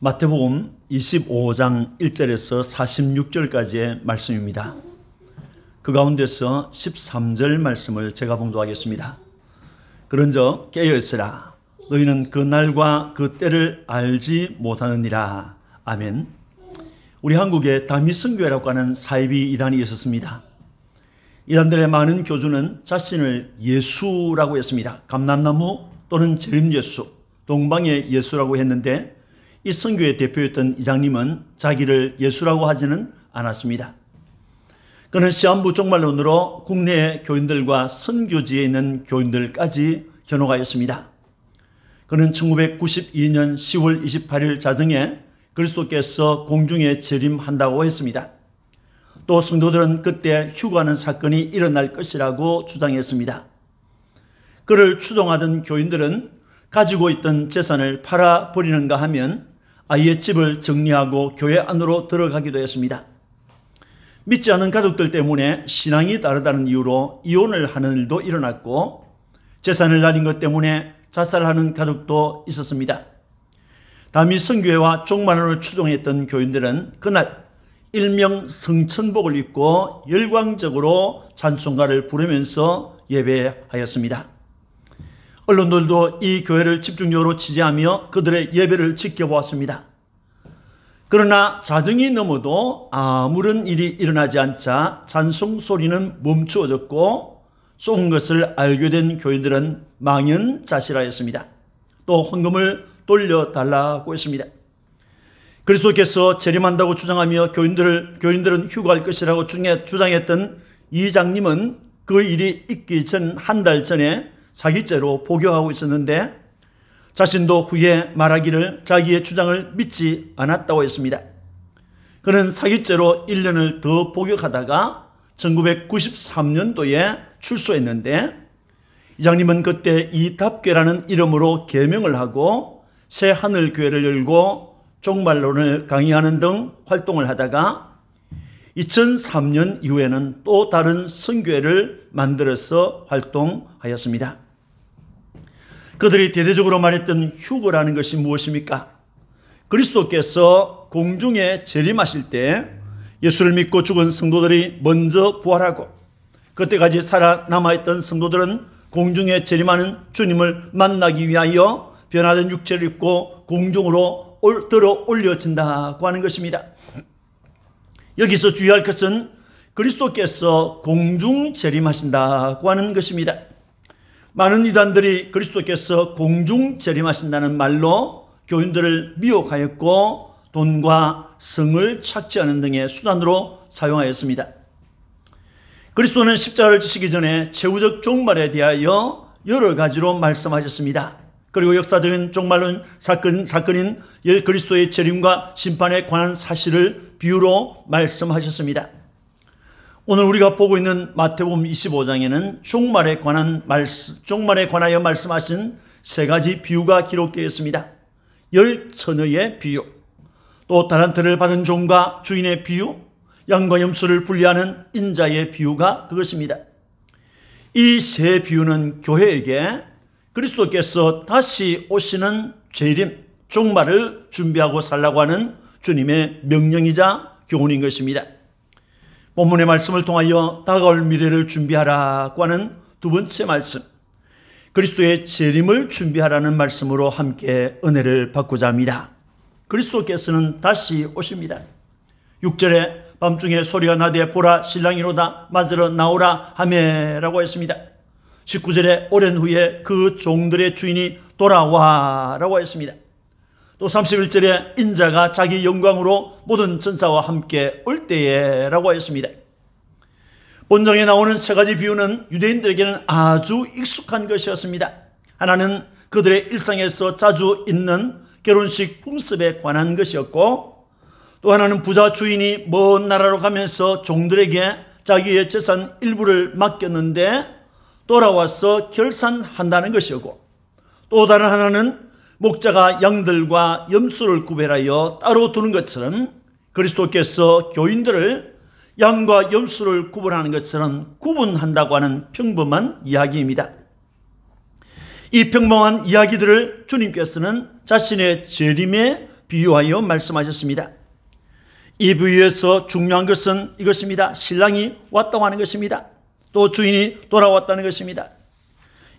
마태복음 25장 1절에서 46절까지의 말씀입니다. 그 가운데서 13절 말씀을 제가 봉독하겠습니다. 그런즉 깨어있으라. 너희는 그 날과 그 때를 알지 못하느니라. 아멘. 우리 한국에 다미성교회라고 하는 사이비 이단이 있었습니다. 이단들의 많은 교주는 자신을 예수라고 했습니다. 감람나무 또는 재림예수, 동방의 예수라고 했는데 이 선교의 대표였던 이장님은 자기를 예수라고 하지는 않았습니다. 그는 시한부 종말론으로 국내의 교인들과 선교지에 있는 교인들까지 현혹하였습니다. 그는 1992년 10월 28일 자정에 그리스도께서 공중에 재림한다고 했습니다. 또 성도들은 그때 휴거하는 사건이 일어날 것이라고 주장했습니다. 그를 추종하던 교인들은 가지고 있던 재산을 팔아버리는가 하면 아이의 집을 정리하고 교회 안으로 들어가기도 했습니다. 믿지 않는 가족들 때문에 신앙이 다르다는 이유로 이혼을 하는 일도 일어났고 재산을 날린 것 때문에 자살하는 가족도 있었습니다. 다미성교회와 종말론을 추종했던 교인들은 그날 일명 성천복을 입고 열광적으로 찬송가를 부르면서 예배하였습니다. 언론들도 이 교회를 집중적으로 취재하며 그들의 예배를 지켜보았습니다. 그러나 자정이 넘어도 아무런 일이 일어나지 않자 찬송 소리는 멈추어졌고 쏜 것을 알게 된 교인들은 망연자실하였습니다. 또 헌금을 돌려달라고 했습니다. 그리스도께서 재림한다고 주장하며 교인들은 휴거할 것이라고 주장했던 이장님은 그 일이 있기 전 한 달 전에 사기죄로 복역하고 있었는데 자신도 후에 말하기를 자기의 주장을 믿지 않았다고 했습니다. 그는 사기죄로 1년을 더 복역하다가 1993년도에 출소했는데 이장님은 그때 이답교라는 이름으로 계명을 하고 새하늘교회를 열고 종말론을 강의하는 등 활동을 하다가 2003년 이후에는 또 다른 선교회를 만들어서 활동하였습니다. 그들이 대대적으로 말했던 휴거라는 것이 무엇입니까? 그리스도께서 공중에 재림하실 때 예수를 믿고 죽은 성도들이 먼저 부활하고 그때까지 살아남아있던 성도들은 공중에 재림하는 주님을 만나기 위하여 변화된 육체를 입고 공중으로 들어 올려진다고 하는 것입니다. 여기서 주의할 것은 그리스도께서 공중 재림하신다고 하는 것입니다. 많은 이단들이 그리스도께서 공중 재림하신다는 말로 교인들을 미혹하였고 돈과 성을 착취하는 등의 수단으로 사용하였습니다. 그리스도는 십자가를 지시기 전에 최후적 종말에 대하여 여러 가지로 말씀하셨습니다. 그리고 역사적인 종말론 사건인 그리스도의 재림과 심판에 관한 사실을 비유로 말씀하셨습니다. 오늘 우리가 보고 있는 마태복음 25장에는 종말에 관하여 말씀하신 세 가지 비유가 기록되어 있습니다. 열 처녀의 비유, 또 달란트를 받은 종과 주인의 비유, 양과 염소를 분리하는 인자의 비유가 그것입니다. 이 세 비유는 교회에게 그리스도께서 다시 오시는 재림, 종말을 준비하고 살라고 하는 주님의 명령이자 교훈인 것입니다. 본문의 말씀을 통하여 다가올 미래를 준비하라고 하는 두 번째 말씀, 그리스도의 재림을 준비하라는 말씀으로 함께 은혜를 받고자 합니다. 그리스도께서는 다시 오십니다. 6절에 밤중에 소리가 나되 보라 신랑이로다 맞으러 나오라 하매라고 했습니다. 19절에 오랜 후에 그 종들의 주인이 돌아와라고 했습니다. 또 31절에 인자가 자기 영광으로 모든 천사와 함께 올 때에라고 했습니다. 본정에 나오는 세 가지 비유는 유대인들에게는 아주 익숙한 것이었습니다. 하나는 그들의 일상에서 자주 있는 결혼식 풍습에 관한 것이었고, 또 하나는 부자 주인이 먼 나라로 가면서 종들에게 자기의 재산 일부를 맡겼는데 돌아와서 결산한다는 것이었고, 또 다른 하나는 목자가 양들과 염소를 구별하여 따로 두는 것처럼 그리스도께서 교인들을 양과 염소를 구분하는 것처럼 구분한다고 하는 평범한 이야기입니다. 이 평범한 이야기들을 주님께서는 자신의 재림의 비유하여 말씀하셨습니다. 이 비유에서 중요한 것은 이것입니다. 신랑이 왔다고 하는 것입니다. 또 주인이 돌아왔다는 것입니다.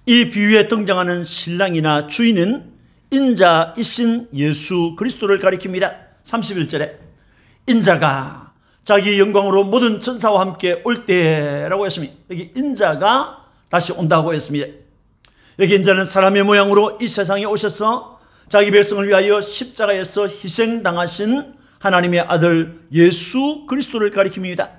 이 비유에 등장하는 신랑이나 주인은 인자이신 예수 그리스도를 가리킵니다. 31절에 인자가 자기 영광으로 모든 천사와 함께 올 때라고 했습니다. 여기 인자가 다시 온다고 했습니다. 여기 인자는 사람의 모양으로 이 세상에 오셔서 자기 백성을 위하여 십자가에서 희생당하신 하나님의 아들 예수 그리스도를 가리킵니다.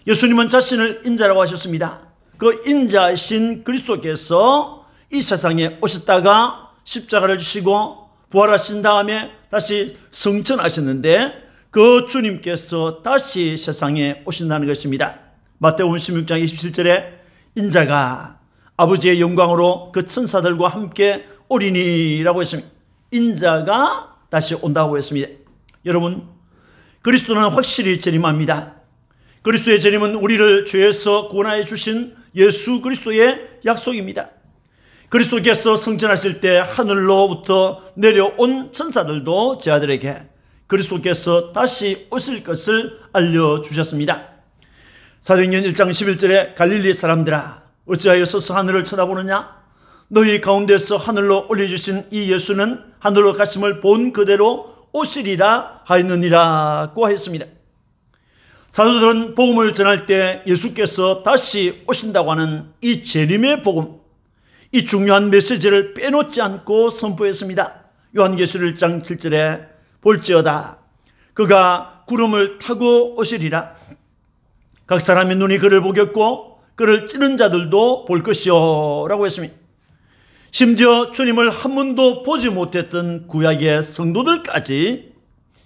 예수님은 자신을 인자라고 하셨습니다. 그 인자이신 그리스도께서 이 세상에 오셨다가 십자가를 지시고 부활하신 다음에 다시 승천하셨는데 그 주님께서 다시 세상에 오신다는 것입니다. 마태복음 16장 27절에 인자가 아버지의 영광으로 그 천사들과 함께 오리니라고 했습니다. 인자가 다시 온다고 했습니다. 여러분, 그리스도는 확실히 재림합니다. 그리스도의 재림은 우리를 죄에서 구원하여 주신 예수 그리스도의 약속입니다. 그리스도께서 승천하실 때 하늘로부터 내려온 천사들도 저희들에게 그리스도께서 다시 오실 것을 알려주셨습니다. 사도행전 1장 11절에 갈릴리 사람들아 어찌하여 서서 하늘을 쳐다보느냐? 너희 가운데서 하늘로 올려주신 이 예수는 하늘로 가심을 본 그대로 오시리라 하였느니라고 했습니다. 사도들은 복음을 전할 때 예수께서 다시 오신다고 하는 이 재림의 복음, 이 중요한 메시지를 빼놓지 않고 선포했습니다. 요한계시록 1장 7절에 볼지어다 그가 구름을 타고 오시리라. 각 사람의 눈이 그를 보겠고 그를 찌른 자들도 볼 것이요 라고 했습니다. 심지어 주님을 한 번도 보지 못했던 구약의 성도들까지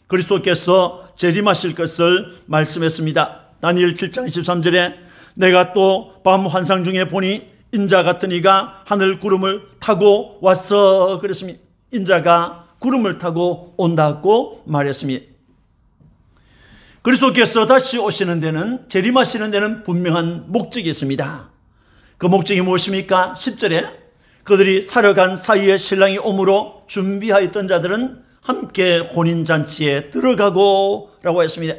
그리스도께서 재림하실 것을 말씀했습니다. 다니엘 7장 23절에 내가 또 밤 환상 중에 보니 인자 같은 이가 하늘 구름을 타고 왔어 그랬습니다. 인자가 구름을 타고 온다고 말했습니다. 그리스도께서 다시 오시는 데는, 재림하시는 데는 분명한 목적이 있습니다. 그 목적이 무엇입니까? 10절에 그들이 살아간 사이에 신랑이 오므로 준비하였던 자들은 함께 혼인잔치에 들어가고 라고 했습니다.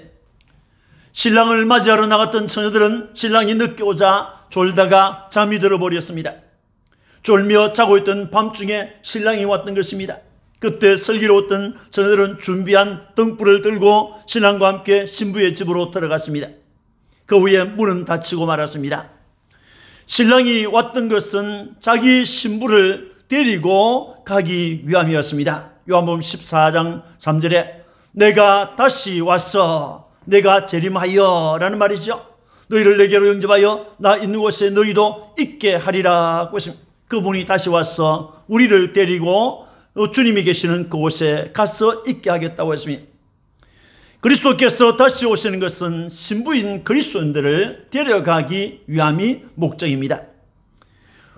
신랑을 맞이하러 나갔던 처녀들은 신랑이 늦게 오자 졸다가 잠이 들어버렸습니다. 졸며 자고 있던 밤중에 신랑이 왔던 것입니다. 그때 슬기로웠던 처녀들은 준비한 등불을 들고 신랑과 함께 신부의 집으로 들어갔습니다. 그 후에 문은 닫히고 말았습니다. 신랑이 왔던 것은 자기 신부를 데리고 가기 위함이었습니다. 요한복음 14장 3절에 내가 다시 왔어 내가 재림하여 라는 말이죠. 너희를 내게로 영접하여 나 있는 곳에 너희도 있게 하리라 했습니다. 그분이 다시 와서 우리를 데리고 주님이 계시는 그곳에 가서 있게 하겠다고 했습니다. 그리스도께서 다시 오시는 것은 신부인 그리스도인들을 데려가기 위함이 목적입니다.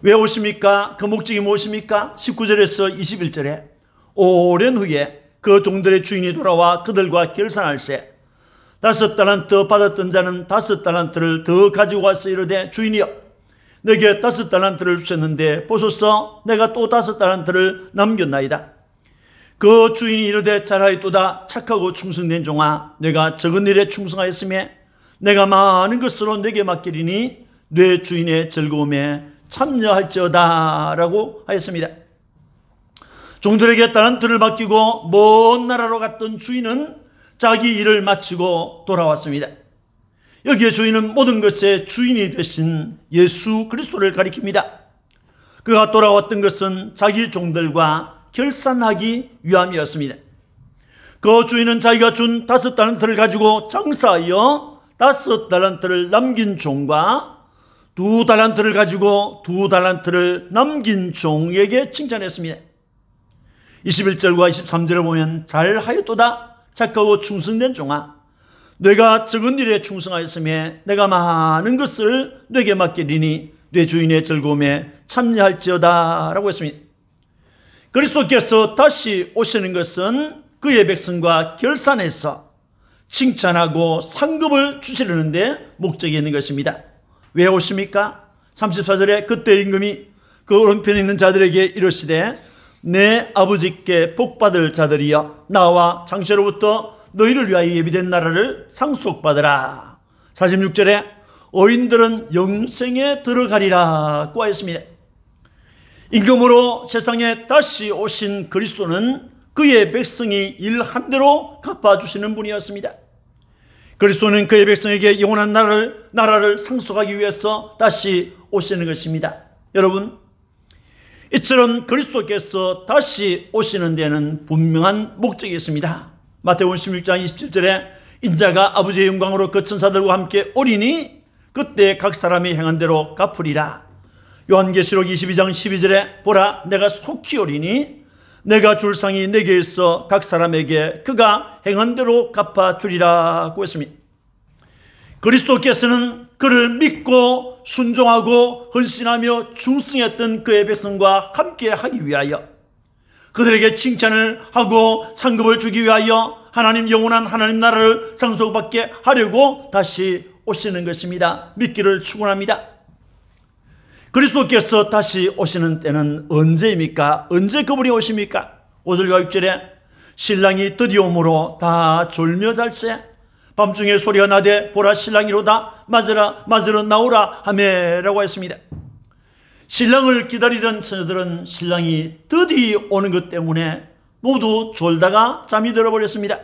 왜 오십니까? 그 목적이 무엇입니까? 19절에서 21절에 오랜 후에 그 종들의 주인이 돌아와 그들과 결산할세 5달란트 받았던 자는 5달란트를 더 가지고 와서 이르되 주인이여 내게 5달란트를 주셨는데 보소서 내가 또 5달란트를 남겼나이다. 그 주인이 이르되 잘하였도다 착하고 충성된 종아 내가 적은 일에 충성하였으며 내가 많은 것으로 내게 맡기리니 내 주인의 즐거움에 참여할지어다 라고 하였습니다. 종들에게 달란트를 맡기고 먼 나라로 갔던 주인은 자기 일을 마치고 돌아왔습니다. 여기에 주인은 모든 것의 주인이 되신 예수 그리스도를 가리킵니다. 그가 돌아왔던 것은 자기 종들과 결산하기 위함이었습니다. 그 주인은 자기가 준 5달란트를 가지고 장사하여 5달란트를 남긴 종과 2달란트를 가지고 2달란트를 남긴 종에게 칭찬했습니다. 21절과 23절을 보면 잘하였도다 착하고 충성된 종아 내가 적은 일에 충성하였으며 내가 많은 것을 내게 맡기리니 내 주인의 즐거움에 참여할지어다 라고 했습니다. 그리스도께서 다시 오시는 것은 그의 백성과 결산해서 칭찬하고 상급을 주시려는 데 목적이 있는 것입니다. 왜 오십니까? 34절에 그때 임금이 그 오른편에 있는 자들에게 이르시되 내 아버지께 복받을 자들이여 나와 창세로부터 너희를 위하여 예비된 나라를 상속받으라. 46절에 어인들은 영생에 들어가리라고 하였습니다. 임금으로 세상에 다시 오신 그리스도는 그의 백성이 일한 대로 갚아주시는 분이었습니다. 그리스도는 그의 백성에게 영원한 나라를 상속하기 위해서 다시 오시는 것입니다. 여러분, 이처럼 그리스도께서 다시 오시는 데는 분명한 목적이 있습니다. 마태복음 16장 27절에 인자가 아버지의 영광으로 그 천사들과 함께 오리니 그때 각 사람이 행한 대로 갚으리라. 요한계시록 22장 12절에 보라 내가 속히 오리니 내가 줄 상이 내게 있어 각 사람에게 그가 행한 대로 갚아주리라고 했습니다. 그리스도께서는 그를 믿고 순종하고 헌신하며 충성했던 그의 백성과 함께 하기 위하여 그들에게 칭찬을 하고 상급을 주기 위하여 하나님 영원한 하나님 나라를 상속받게 하려고 다시 오시는 것입니다. 믿기를 축원합니다. 그리스도께서 다시 오시는 때는 언제입니까? 언제 그분이 오십니까? 5절과 6절에 신랑이 드디어 오므로 다 졸며 잘세 밤중에 소리가 나되 보라 신랑이로다 맞으라 맞으러 나오라 하매라고 했습니다. 신랑을 기다리던 처녀들은 신랑이 드디어 오는 것 때문에 모두 졸다가 잠이 들어버렸습니다.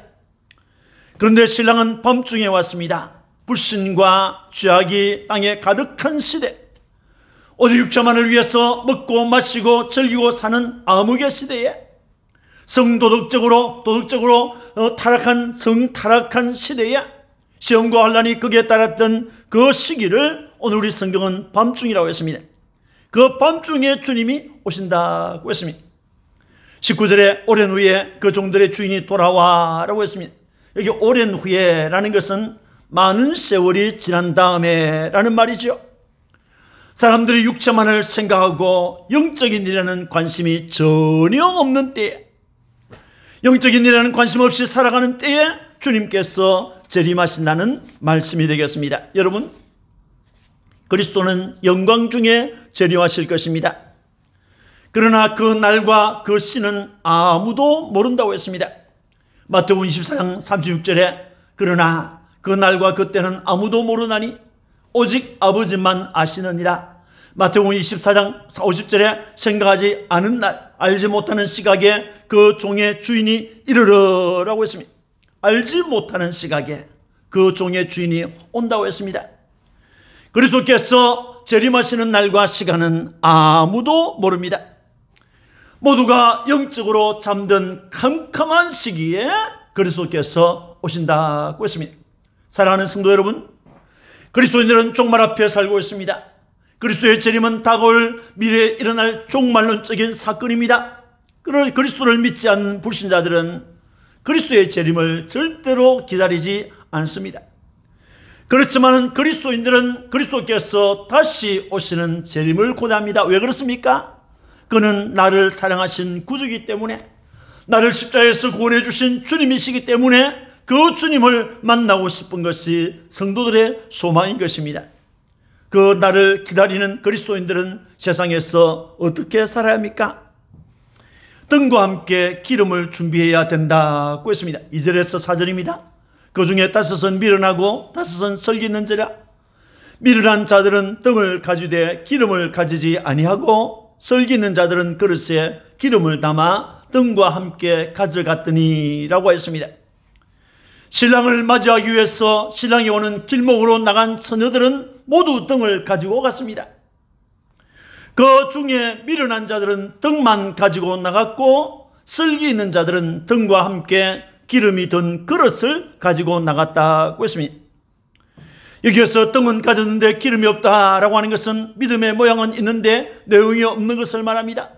그런데 신랑은 밤중에 왔습니다. 불신과 죄악이 땅에 가득한 시대, 오직 육체만을 위해서 먹고 마시고 즐기고 사는 암흑의 시대에 성도덕적으로 타락한 시대에 시험과 환난이 극에 따랐던 그 시기를 오늘 우리 성경은 밤중이라고 했습니다. 그 밤중에 주님이 오신다고 했습니다. 19절에 오랜 후에 그 종들의 주인이 돌아와라고 했습니다. 여기 오랜 후에라는 것은 많은 세월이 지난 다음에 라는 말이죠. 사람들이 육체만을 생각하고 영적인 일에는 관심이 전혀 없는 때에, 영적인 일에는 관심 없이 살아가는 때에 주님께서 재림하신다는 말씀이 되겠습니다. 여러분, 그리스도는 영광 중에 재림하실 것입니다. 그러나 그 날과 그 시는 아무도 모른다고 했습니다. 마태복음 24장 36절에 그러나 그 날과 그 때는 아무도 모르나니 오직 아버지만 아시느니라. 마태복음 24장 50절에 생각하지 않은 날, 알지 못하는 시각에 그 종의 주인이 이르러라고 했습니다. 알지 못하는 시각에 그 종의 주인이 온다고 했습니다. 그리스도께서 재림하시는 날과 시간은 아무도 모릅니다. 모두가 영적으로 잠든 캄캄한 시기에 그리스도께서 오신다고 했습니다. 사랑하는 성도 여러분, 그리스도인들은 종말 앞에 살고 있습니다. 그리스도의 재림은 다가올 미래에 일어날 종말론적인 사건입니다. 그리스도를 믿지 않는 불신자들은 그리스도의 재림을 절대로 기다리지 않습니다. 그렇지만 그리스도인들은 그리스도께서 다시 오시는 재림을 고대합니다. 왜 그렇습니까? 그는 나를 사랑하신 구주이기 때문에, 나를 십자가에서 구원해 주신 주님이시기 때문에 그 주님을 만나고 싶은 것이 성도들의 소망인 것입니다. 그 나를 기다리는 그리스도인들은 세상에서 어떻게 살아야 합니까? 등과 함께 기름을 준비해야 된다고 했습니다. 2절에서 4절입니다. 그 중에 5은 미련하고 5은 설기 있는지라. 미련한 자들은 등을 가지되 기름을 가지지 아니하고 설기 있는 자들은 그릇에 기름을 담아 등과 함께 가져갔더니 라고 했습니다. 신랑을 맞이하기 위해서 신랑이 오는 길목으로 나간 처녀들은 모두 등을 가지고 갔습니다. 그 중에 미련한 자들은 등만 가지고 나갔고 설기 있는 자들은 등과 함께 기름이 든 그릇을 가지고 나갔다고 했습니다. 여기에서 등은 가졌는데 기름이 없다라고 하는 것은 믿음의 모양은 있는데 내용이 없는 것을 말합니다.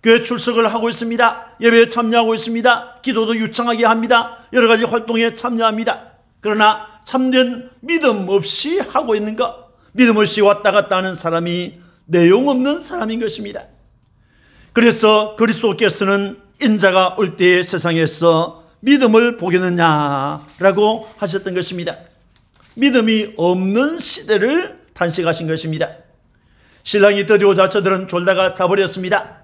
교회 출석을 하고 있습니다. 예배에 참여하고 있습니다. 기도도 유창하게 합니다. 여러 가지 활동에 참여합니다. 그러나 참된 믿음 없이 하고 있는 것, 믿음 없이 왔다 갔다 하는 사람이 내용 없는 사람인 것입니다. 그래서 그리스도께서는 인자가 올 때의 세상에서 믿음을 보겠느냐라고 하셨던 것입니다. 믿음이 없는 시대를 탄식하신 것입니다. 신랑이 드디어 오자 저들은 졸다가 자버렸습니다.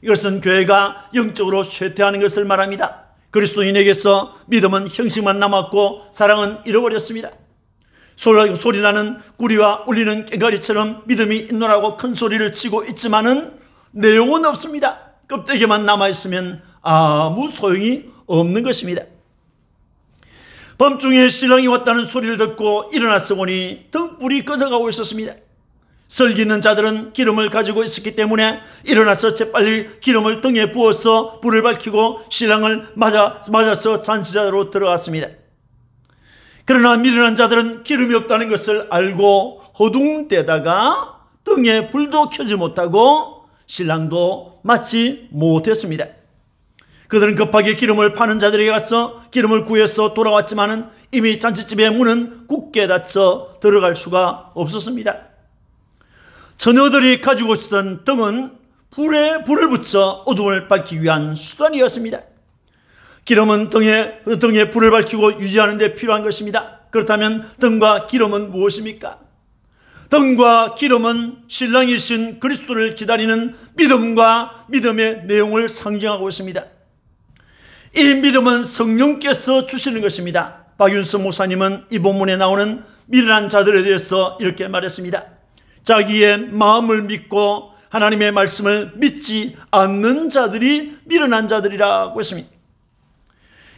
이것은 교회가 영적으로 쇠퇴하는 것을 말합니다. 그리스도인에게서 믿음은 형식만 남았고 사랑은 잃어버렸습니다. 소리나는 구리와 울리는 꽹과리처럼 믿음이 있노라고 큰 소리를 치고 있지만은 내용은 없습니다. 껍데기만 남아있으면 아무 소용이 없는 것입니다. 밤중에 신랑이 왔다는 소리를 듣고 일어나서 보니 등불이 꺼져가고 있었습니다. 설기는 자들은 기름을 가지고 있었기 때문에 일어나서 재빨리 기름을 등에 부어서 불을 밝히고 신랑을 맞아서 잔치자로 들어갔습니다. 그러나 미련한 자들은 기름이 없다는 것을 알고 허둥대다가 등에 불도 켜지 못하고 신랑도 맞지 못했습니다. 그들은 급하게 기름을 파는 자들에게 가서 기름을 구해서 돌아왔지만은 이미 잔치집의 문은 굳게 닫혀 들어갈 수가 없었습니다. 처녀들이 가지고 있었던 등은 불에 불을 붙여 어둠을 밝히기 위한 수단이었습니다. 기름은 등에 불을 밝히고 유지하는 데 필요한 것입니다. 그렇다면 등과 기름은 무엇입니까? 등과 기름은 신랑이신 그리스도를 기다리는 믿음과 믿음의 내용을 상징하고 있습니다. 이 믿음은 성령께서 주시는 것입니다. 박윤석 목사님은 이 본문에 나오는 미련한 자들에 대해서 이렇게 말했습니다. 자기의 마음을 믿고 하나님의 말씀을 믿지 않는 자들이 미련한 자들이라고 했습니다.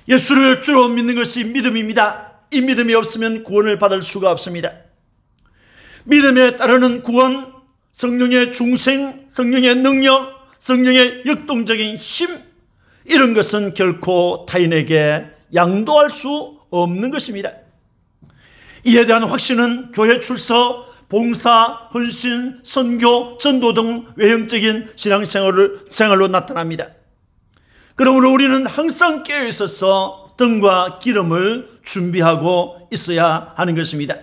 예수를 주로 믿는 것이 믿음입니다. 이 믿음이 없으면 구원을 받을 수가 없습니다. 믿음에 따르는 구원, 성령의 중생, 성령의 능력, 성령의 역동적인 힘, 이런 것은 결코 타인에게 양도할 수 없는 것입니다. 이에 대한 확신은 교회 출석, 봉사, 헌신, 선교, 전도 등 외형적인 신앙생활로 나타납니다. 그러므로 우리는 항상 깨어 있어서 등과 기름을 준비하고 있어야 하는 것입니다.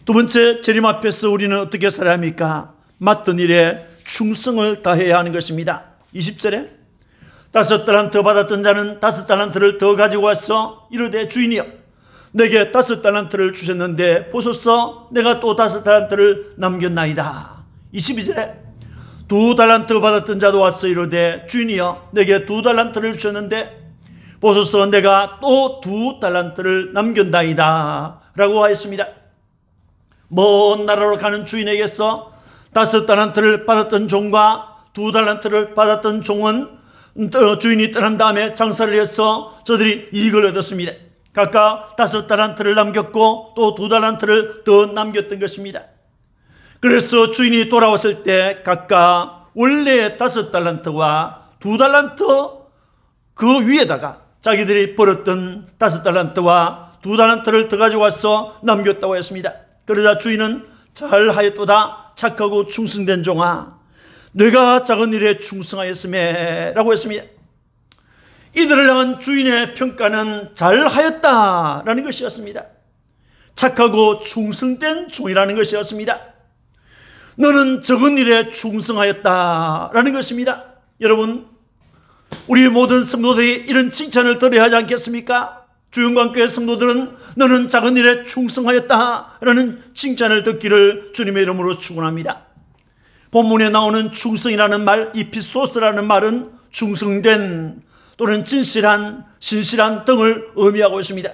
두 번째, 재림 앞에서 우리는 어떻게 살아야 합니까? 맡은 일에 충성을 다해야 하는 것입니다. 20절에 5달란트 받았던 자는 5달란트를 더 가지고 와서 이르되 주인이여 내게 5달란트를 주셨는데 보소서 내가 또 5달란트를 남겼나이다. 22절에 2달란트 받았던 자도 와서 이르되 주인이여 내게 2달란트를 주셨는데 보소서 내가 또 2달란트를 남겼나이다 라고 하였습니다. 먼 나라로 가는 주인에게서 5달란트를 받았던 종과 2달란트를 받았던 종은 주인이 떠난 다음에 장사를 해서 저들이 이익을 얻었습니다. 각각 5달란트를 남겼고 또 2달란트를 더 남겼던 것입니다. 그래서 주인이 돌아왔을 때 각각 원래의 5달란트와 2달란트 그 위에다가 자기들이 벌었던 5달란트와 2달란트를 더 가지고 와서 남겼다고 했습니다. 그러자 주인은 잘하였도다 착하고 충성된 종아 내가 작은 일에 충성하였음에 라고 했습니다. 이들을 향한 주인의 평가는 잘하였다라는 것이었습니다. 착하고 충성된 종이라는 것이었습니다. 너는 적은 일에 충성하였다라는 것입니다. 여러분, 우리 모든 성도들이 이런 칭찬을 들어야 하지 않겠습니까? 주영광교회 성도들은 너는 작은 일에 충성하였다라는 칭찬을 듣기를 주님의 이름으로 축원합니다. 본문에 나오는 충성이라는 말, 이피소스라는 말은 충성된 또는 진실한, 신실한 등을 의미하고 있습니다.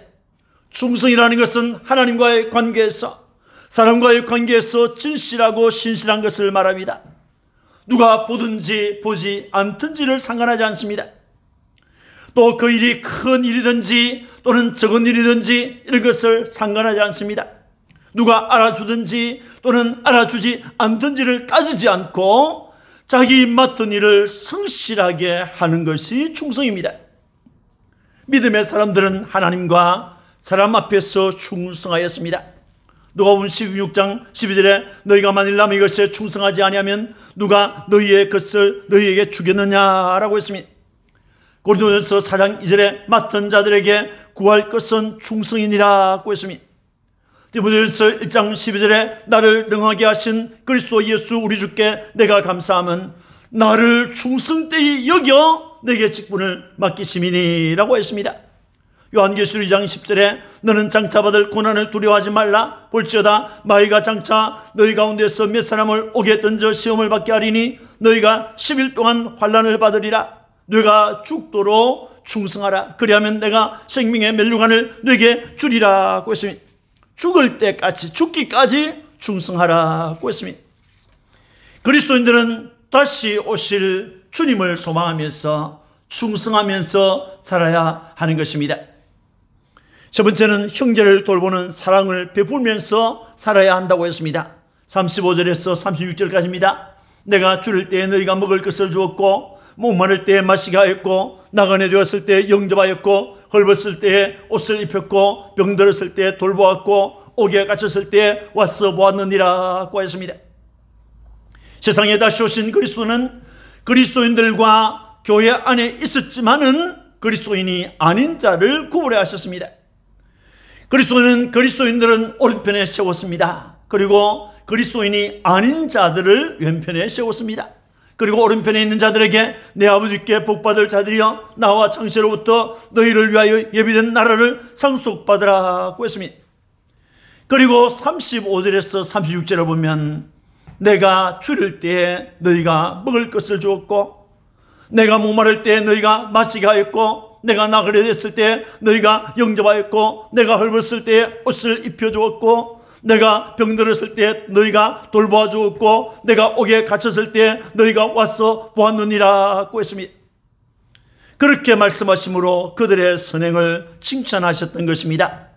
충성이라는 것은 하나님과의 관계에서, 사람과의 관계에서 진실하고 신실한 것을 말합니다. 누가 보든지 보지 않든지를 상관하지 않습니다. 또 그 일이 큰 일이든지 또는 적은 일이든지 이런 것을 상관하지 않습니다. 누가 알아주든지 또는 알아주지 않든지를 따지지 않고 자기 맡은 일을 성실하게 하는 것이 충성입니다. 믿음의 사람들은 하나님과 사람 앞에서 충성하였습니다. 누가복음 16장 12절에 너희가 만일 남의 것에 충성하지 아니하면 누가 너희의 것을 너희에게 주겠느냐라고 했습니다. 고린도전서 4장 2절에 맡은 자들에게 구할 것은 충성이니라고 했습니다. 디모데전서 1장 12절에 나를 능하게 하신 그리스도 예수 우리 주께 내가 감사함은 나를 충성되이 여겨 내게 직분을 맡기심이니라고 했습니다. 요한계시록 2장 10절에 너는 장차 받을 고난을 두려워하지 말라. 볼지어다 마귀가 장차 너희 가운데서 몇 사람을 옥에 던져 시험을 받게 하리니 너희가 10일 동안 환난을 받으리라. 너희가 죽도록 충성하라. 그리하면 내가 생명의 멸류관을 너에게 주리라고 했습니다. 죽을 때까지, 죽기까지 충성하라고 했습니다. 그리스도인들은 다시 오실 주님을 소망하면서 충성하면서 살아야 하는 것입니다. 첫 번째는 형제를 돌보는 사랑을 베풀면서 살아야 한다고 했습니다. 35절에서 36절까지입니다. 내가 줄일 때에 너희가 먹을 것을 주었고 목마를 때에 마시게 하였고 나그네 되었을 때에 영접하였고 헐벗을 때에 옷을 입혔고 병들었을 때에 돌보았고 옥에 갇혔을 때에 와서 보았느니라고 했습니다. 세상에 다시 오신 그리스도는 그리스도인들과 교회 안에 있었지만은 그리스도인이 아닌 자를 구분해 하셨습니다. 그리스도인들은 오른편에 세웠습니다. 그리고 그리스도인이 아닌 자들을 왼편에 세웠습니다. 그리고 오른편에 있는 자들에게 내 아버지께 복받을 자들이여 나와 창세로부터 너희를 위하여 예비된 나라를 상속받으라고 했습니다. 그리고 35절에서 36절을 보면 내가 줄일 때에 너희가 먹을 것을 주었고 내가 목마를 때에 너희가 마시게 하였고 내가 나그네 됐을 때 너희가 영접하였고 내가 헐벗을 때에 옷을 입혀주었고 내가 병들었을 때 너희가 돌보아 주었고 내가 옥에 갇혔을 때 너희가 와서 보았느니라고 했습니다. 그렇게 말씀하심으로 그들의 선행을 칭찬하셨던 것입니다.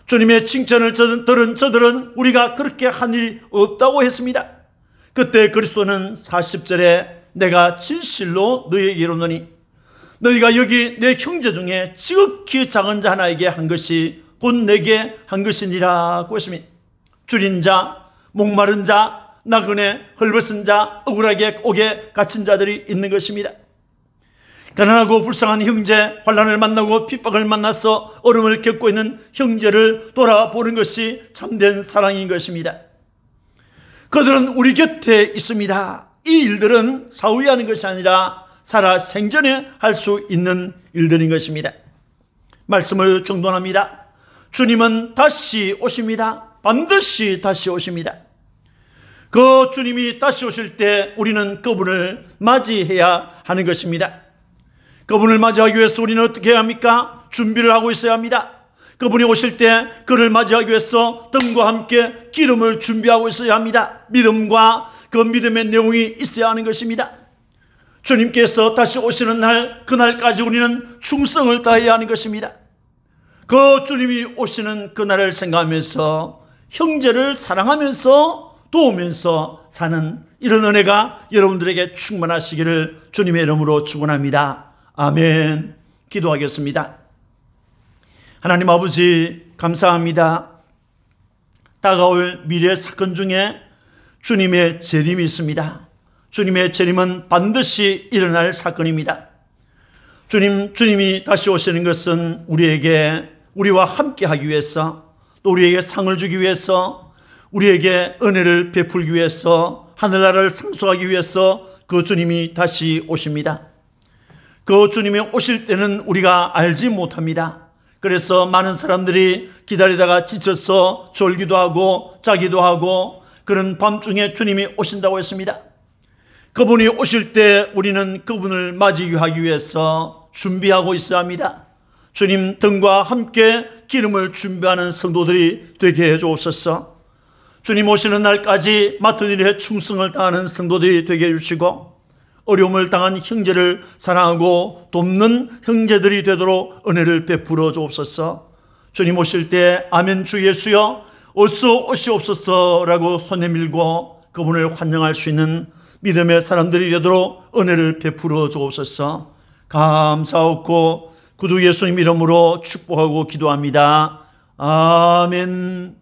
주님의 칭찬을 들은 저들은 우리가 그렇게 한 일이 없다고 했습니다. 그때 그리스도는 40절에 내가 진실로 너희에게 이르노니 너희가 여기 내 형제 중에 지극히 작은 자 하나에게 한 것이 곧 내게 한 것이니라고 했습니다. 줄인 자, 목마른 자, 나그네, 헐벗은 자, 억울하게 옥에 갇힌 자들이 있는 것입니다. 가난하고 불쌍한 형제, 환난을 만나고 핍박을 만나서 어려움을 겪고 있는 형제를 돌아보는 것이 참된 사랑인 것입니다. 그들은 우리 곁에 있습니다. 이 일들은 사후에 하는 것이 아니라 살아 생전에 할 수 있는 일들인 것입니다. 말씀을 정돈합니다. 주님은 다시 오십니다. 반드시 다시 오십니다. 그 주님이 다시 오실 때 우리는 그분을 맞이해야 하는 것입니다. 그분을 맞이하기 위해서 우리는 어떻게 해야 합니까? 준비를 하고 있어야 합니다. 그분이 오실 때 그를 맞이하기 위해서 등과 함께 기름을 준비하고 있어야 합니다. 믿음과 그 믿음의 내용이 있어야 하는 것입니다. 주님께서 다시 오시는 날, 그날까지 우리는 충성을 다해야 하는 것입니다. 그 주님이 오시는 그날을 생각하면서 형제를 사랑하면서 도우면서 사는 이런 은혜가 여러분들에게 충만하시기를 주님의 이름으로 축원합니다. 아멘. 기도하겠습니다. 하나님 아버지 감사합니다. 다가올 미래 사건 중에 주님의 재림이 있습니다. 주님의 재림은 반드시 일어날 사건입니다. 주님이 다시 오시는 것은 우리와 함께 하기 위해서, 또 우리에게 상을 주기 위해서, 우리에게 은혜를 베풀기 위해서, 하늘나라를 상속하기 위해서 그 주님이 다시 오십니다. 그 주님이 오실 때는 우리가 알지 못합니다. 그래서 많은 사람들이 기다리다가 지쳐서 졸기도 하고 자기도 하고 그런 밤중에 주님이 오신다고 했습니다. 그분이 오실 때 우리는 그분을 맞이하기 위해서 준비하고 있어야 합니다. 주님 등과 함께 기름을 준비하는 성도들이 되게 해주옵소서. 주님 오시는 날까지 맡은 일에 충성을 다하는 성도들이 되게 해주시고 어려움을 당한 형제를 사랑하고 돕는 형제들이 되도록 은혜를 베풀어 주옵소서. 주님 오실 때 아멘 주 예수여 어서 오시옵소서라고 손 내밀고 그분을 환영할 수 있는 믿음의 사람들이 되도록 은혜를 베풀어 주옵소서. 감사하고 구주 예수님 이름으로 축복하고 기도합니다. 아멘.